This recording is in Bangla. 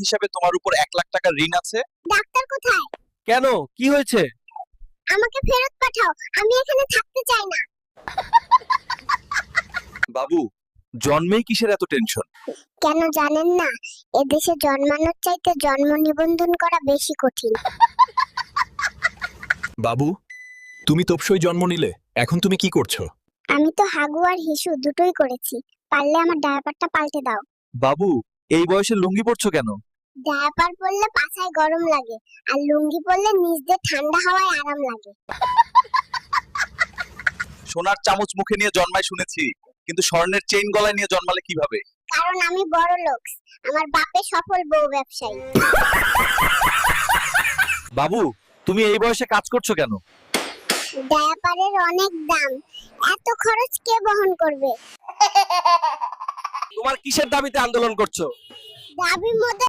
হিসাবে তোমার উপর 1 লাখ টাকা ঋণ আছে। ডাক্তার কোথায়? কেন, কি হয়েছে? আমাকে ফেরত পাঠাও, আমি এখানে থাকতে চাই না। বাবু, জন্মেই কিসের এত টেনশন? কেন জানেন না, এদেশে জন্মানোর চাইতে জন্ম নিবন্ধন করা বেশি কঠিন। বাবু, তুমি তোপসই জন্ম নিলে, এখন তুমি কি করছো? আমি তো হাগু আর হিসু দুটোই করেছি, পারলে আমার ডায়াপারটা পাল্টে দাও। বাবু, এই বয়সে লুঙ্গি পরছো কেন? ডায়াপার পরলে পাছায় গরম লাগে, আর লুঙ্গি পরলে নিচ দিয়ে ঠান্ডা হাওয়ায় আরাম লাগে। সোনার চামচ মুখে নিয়ে জন্মায় শুনেছি, কিন্তু স্বর্ণের চেইন গলায় নিয়ে জন্মালে কিভাবে? কারণ আমি বড় লোক, আমার বাপে সফল বউ ব্যবসায়ী। বাবু, তুমি এই বয়সে কাজ করছো কেন? ডায়াপারের অনেক দাম, এত খরচ কে বহন করবে? তোমার কিসের দাবিতে আন্দোলন করছো? দাবির মধ্যে